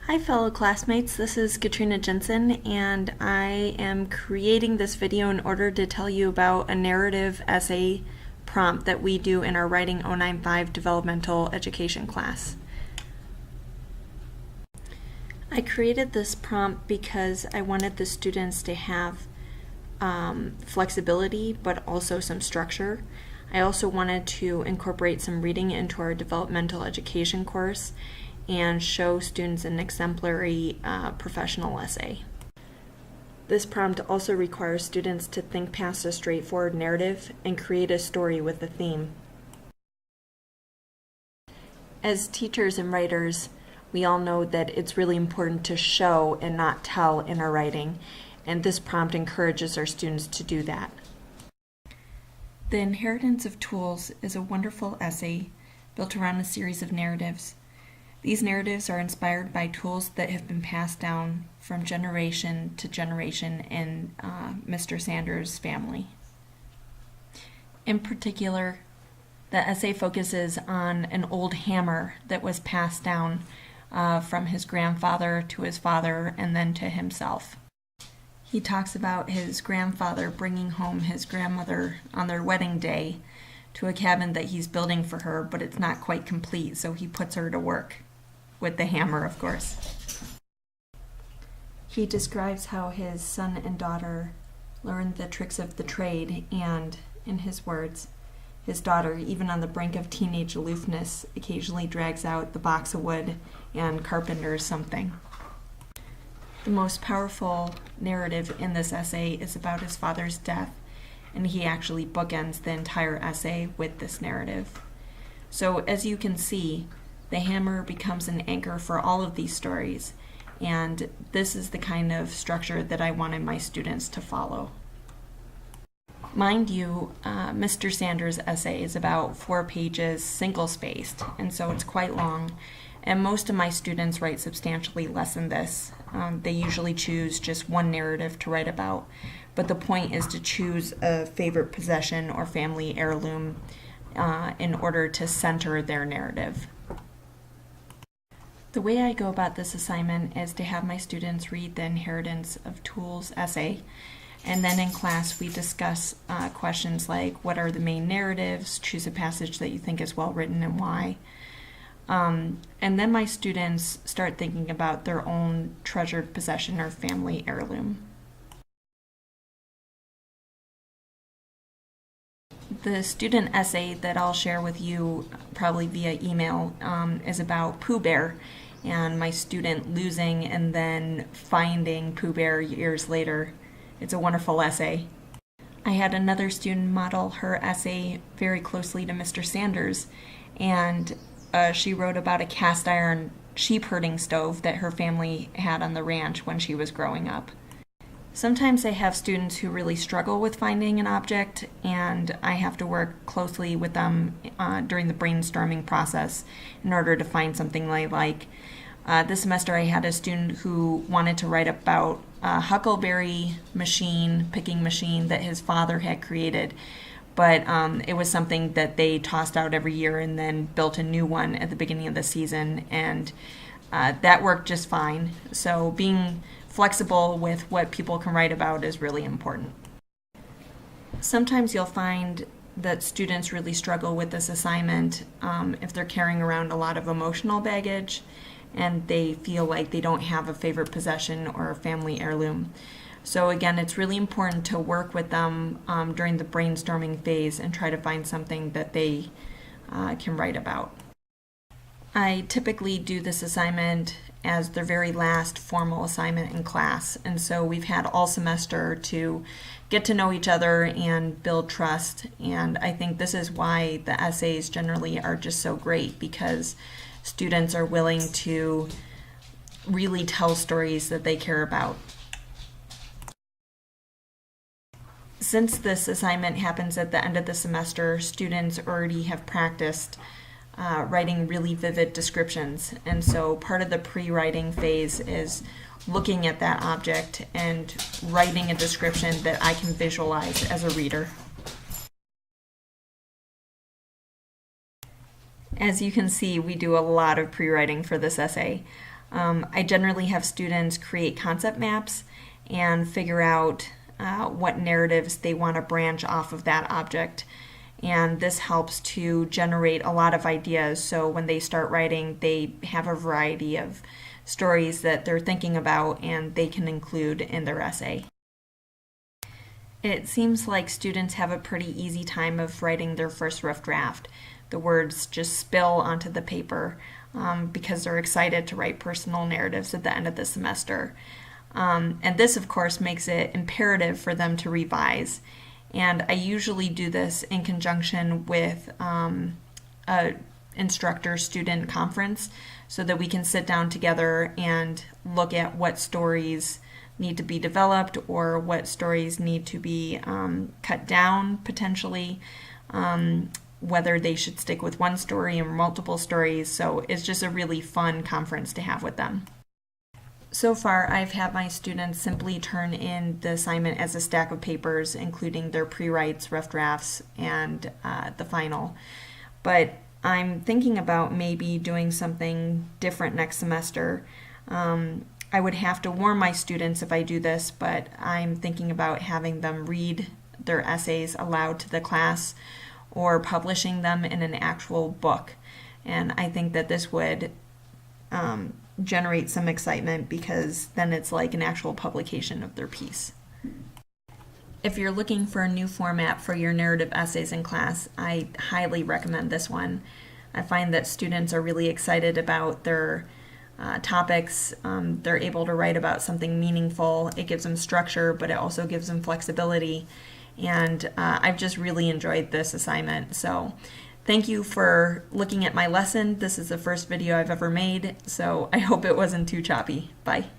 Hi fellow classmates, this is Katrina Jensen and I am creating this video in order to tell you about a narrative essay prompt that we do in our Writing 095 developmental education class. I created this prompt because I wanted the students to have flexibility but also some structure. I also wanted to incorporate some reading into our developmental education course and show students an exemplary professional essay. This prompt also requires students to think past a straightforward narrative and create a story with a theme. As teachers and writers, we all know that it's really important to show and not tell in our writing, and this prompt encourages our students to do that. The Inheritance of Tools is a wonderful essay built around a series of narratives. These narratives are inspired by tools that have been passed down from generation to generation in Mr. Sanders' family. In particular, the essay focuses on an old hammer that was passed down from his grandfather to his father and then to himself. He talks about his grandfather bringing home his grandmother on their wedding day to a cabin that he's building for her, but it's not quite complete, so he puts her to work. With the hammer, of course. He describes how his son and daughter learned the tricks of the trade and, in his words, his daughter, even on the brink of teenage aloofness, occasionally drags out the box of wood and carpenters something. The most powerful narrative in this essay is about his father's death, and he actually bookends the entire essay with this narrative. So, as you can see, the hammer becomes an anchor for all of these stories, and this is the kind of structure that I wanted my students to follow. Mind you, Mr. Sanders' essay is about 4 pages, single-spaced, and so it's quite long, and most of my students write substantially less than this. They usually choose just one narrative to write about, but the point is to choose a favorite possession or family heirloom in order to center their narrative. The way I go about this assignment is to have my students read the Inheritance of Tools essay, and then in class we discuss questions like what are the main narratives, choose a passage that you think is well written and why. And then my students start thinking about their own treasured possession or family heirloom. The student essay that I'll share with you probably via email is about Pooh Bear and my student losing and then finding Pooh Bear years later. It's a wonderful essay. I had another student model her essay very closely to Mr. Sanders, and she wrote about a cast iron sheep herding stove that her family had on the ranch when she was growing up. Sometimes I have students who really struggle with finding an object, and I have to work closely with them during the brainstorming process in order to find something they like. This semester I had a student who wanted to write about a huckleberry machine, picking machine that his father had created, but it was something that they tossed out every year and then built a new one at the beginning of the season, and that worked just fine. So being flexible with what people can write about is really important. Sometimes you'll find that students really struggle with this assignment if they're carrying around a lot of emotional baggage and they feel like they don't have a favorite possession or a family heirloom. So again, it's really important to work with them during the brainstorming phase and try to find something that they can write about. I typically do this assignment as their very last formal assignment in class, and so we've had all semester to get to know each other and build trust, and I think this is why the essays generally are just so great, because students are willing to really tell stories that they care about. Since this assignment happens at the end of the semester, students already have practiced writing really vivid descriptions, and so part of the pre-writing phase is looking at that object and writing a description that I can visualize as a reader. As you can see, we do a lot of pre-writing for this essay. I generally have students create concept maps and figure out what narratives they want to branch off of that object. And this helps to generate a lot of ideas. So when they start writing, they have a variety of stories that they're thinking about and they can include in their essay. It seems like students have a pretty easy time of writing their first rough draft. The words just spill onto the paper because they're excited to write personal narratives at the end of the semester. And this, of course, makes it imperative for them to revise. And I usually do this in conjunction with a instructor-student conference so that we can sit down together and look at what stories need to be developed or what stories need to be cut down potentially, whether they should stick with one story or multiple stories. So it's just a really fun conference to have with them. So far, I've had my students simply turn in the assignment as a stack of papers, including their pre-writes, rough drafts, and the final. But I'm thinking about maybe doing something different next semester. I would have to warn my students if I do this, but I'm thinking about having them read their essays aloud to the class or publishing them in an actual book. And I think that this would generate some excitement because then it's like an actual publication of their piece. If you're looking for a new format for your narrative essays in class, I highly recommend this one. I find that students are really excited about their topics. They're able to write about something meaningful. It gives them structure, but it also gives them flexibility. And I've just really enjoyed this assignment. So thank you for looking at my lesson. This is the first video I've ever made, so I hope it wasn't too choppy. Bye.